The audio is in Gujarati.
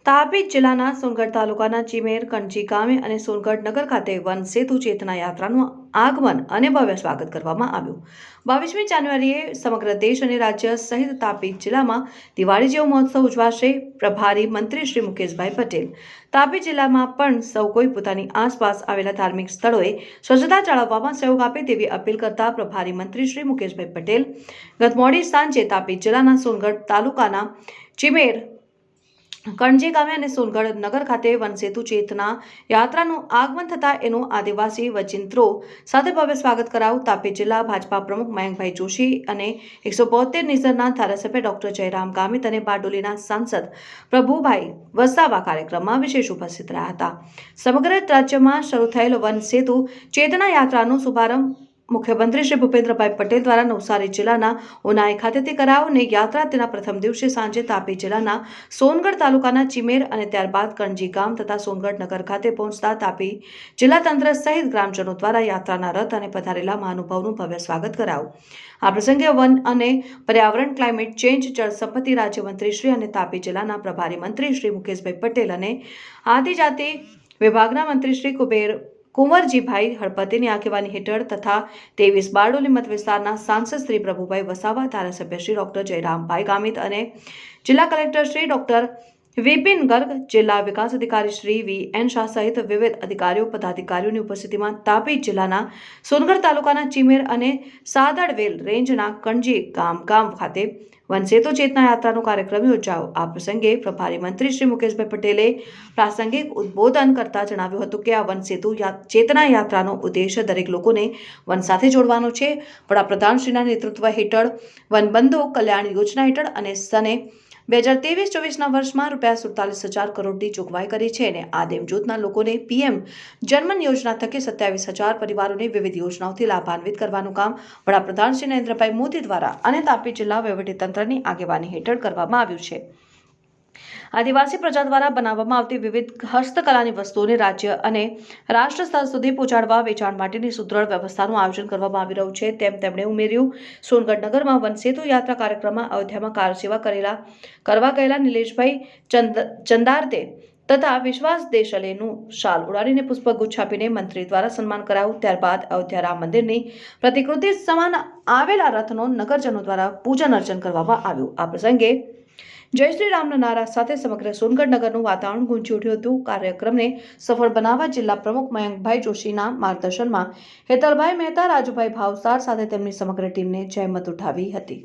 તાપી જિલ્લાના સોનગઢ તાલુકાના ચિમેર કણજી ગામે અને સોનગઢ નગર ખાતે વન સેતુ ચેતના યાત્રાનું આગમન અને ભવ્ય સ્વાગત કરવામાં આવ્યું। 22મી જાન્યુઆરીએ સમગ્ર દેશ અને રાજ્ય સહિત તાપી જિલ્લામાં દિવાળી જેવો મહોત્સવ ઉજવાશે। પ્રભારી મંત્રી શ્રી મુકેશભાઈ પટેલ તાપી જિલ્લામાં પણ સૌ કોઈ પોતાની આસપાસ આવેલા ધાર્મિક સ્થળોએ સ્વચ્છતા જાળવવામાં સહયોગ આપે તેવી અપીલ કરતા પ્રભારી મંત્રી શ્રી મુકેશભાઈ પટેલ ગત મોડી સાંજે તાપી જિલ્લાના સોનગઢ તાલુકાના ચિમેર કણજી ગામે અને સોનગઢ નગર ખાતે વનસેતુ ચેતના યાત્રાનું આગમન થતાં એનું આદિવાસી વચિંત્રો સાથે ભવ્ય સ્વાગત કરાયું। તાપી જિલ્લા ભાજપા પ્રમુખ મયંકભાઈ જોશી અને 172 નિઝરના ધારાસભ્ય ડોક્ટર જયરામ ગામિત અને બારડોલીના સાંસદ પ્રભુભાઈ વસાવા કાર્યક્રમમાં વિશેષ ઉપસ્થિત રહ્યા હતા। સમગ્ર રાજ્યમાં શરૂ થયેલ વનસેતુ ચેતના યાત્રાનો શુભારંભ મુખ્યમંત્રી શ્રી ભૂપેન્દ્રભાઈ પટેલ દ્વારા નવસારી જિલ્લાના ઉનાઈ ખાતેથી કરાયો અને યાત્રા તેના પ્રથમ દિવસે સાંજે તાપી જિલ્લાના સોનગઢ તાલુકાના ચિમેર અને ત્યારબાદ કણજી ગામ તથા સોનગઢ નગર ખાતે પહોંચતા તાપી જિલ્લા તંત્ર સહિત ગ્રામજનો દ્વારા યાત્રાના રથ અને પધારેલા મહાનુભાવોનું ભવ્ય સ્વાગત કરાયું। આ પ્રસંગે વન અને પર્યાવરણ, ક્લાઇમેટ ચેન્જ, જળ સંપત્તિ રાજ્યમંત્રી શ્રી અને તાપી જિલ્લાના પ્રભારી મંત્રી શ્રી મુકેશભાઈ પટેલ અને આદિજાતિ વિભાગના મંત્રી શ્રી કુંવરજીભાઈ હળપતિની આગેવાની હેઠળ તથા 23 બારડોલી મત વિસ્તારના સાંસદ શ્રી પ્રભુભાઈ વસાવા, ધારાસભ્ય શ્રી ડોક્ટર જયરામભાઈ ગામિત અને જિલ્લા કલેક્ટર શ્રી ડોક્ટર વિપિન ગર્ગ, જિલ્લા વિકાસ અધિકારી શ્રી VN શાહ સહિત વિવિધ અધિકારીઓ પદાધિકારીઓની ઉપસ્થિતિમાં તાપી જિલ્લાના સોનગઢ તાલુકાના ચિમેર અને સાદડવેલ રેન્જના કણજી ગામ ખાતે વનસેતુ ચેતના યાત્રાનો કાર્યક્રમ યોજાયો। આ પ્રસંગે પ્રભારી મંત્રી શ્રી મુકેશભાઈ પટેલે પ્રાસંગિક ઉદ્બોધન કરતા જણાવ્યું હતું કે આ વનસેતુ ચેતના યાત્રાનો ઉદ્દેશ દરેક લોકોને વન સાથે જોડવાનો છે। વડાપ્રધાનશ્રીના નેતૃત્વ હેઠળ વનબંધુ કલ્યાણ યોજના હેઠળ અને સને 2023-24ના વર્ષમાં ₹47,000 કરોડની જોગવાઈ કરી છે અને આદિમ જૂથના લોકોને PM જનમન યોજના થકી 27,000 પરિવારોને વિવિધ યોજનાઓથી લાભાન્વિત કરવાનું કામ વડાપ્રધાન શ્રી નરેન્દ્રભાઈ મોદી દ્વારા અને તાપી જિલ્લા વહીવટીતંત્રની આગેવાની હેઠળ કરવામાં આવ્યું છે। આદિવાસી પ્રજા દ્વારા બનાવવામાં આવતી વિવિધ હસ્તકલાની વસ્તુઓને રાજ્ય અને રાષ્ટ્ર સ્તર સુધી પહોંચાડવા વેચાણ માટેની સુદૃઢ વ્યવસ્થાનું આયોજન કરવામાં આવી રહ્યું છે તેમ તેમણે ઉમેર્યું। સોનગઢ નગરમાં વનસેતુ યાત્રા કાર્યક્રમમાં અયોધ્યામાં કાર સેવા કરવા ગયેલા નિલેશભાઈ ચંદારતે તથા વિશ્વાસ દેશલેનું શાલ ઉડાડીને પુષ્પગુચ્છ આપીને મંત્રી દ્વારા સન્માન કરાયું। ત્યારબાદ અયોધ્યા રામ મંદિરની પ્રતિકૃતિ સમાન આવેલા રથનો નગરજનો દ્વારા પૂજન અર્ચન કરવામાં આવ્યું। આ પ્રસંગે જય શ્રી રામના નારા સાથે સમગ્ર સોનગઢ નગરનું વાતાવરણ ગુંજી ઉઠ્યું હતું। કાર્યક્રમને સફળ બનાવવા જિલ્લા પ્રમુખ મયંકભાઈ જોશીના માર્ગદર્શનમાં હેતલભાઈ મહેતા, રાજુભાઈ ભાવસાર સાથે તેમની સમગ્ર ટીમને જહેમત ઉઠાવી હતી।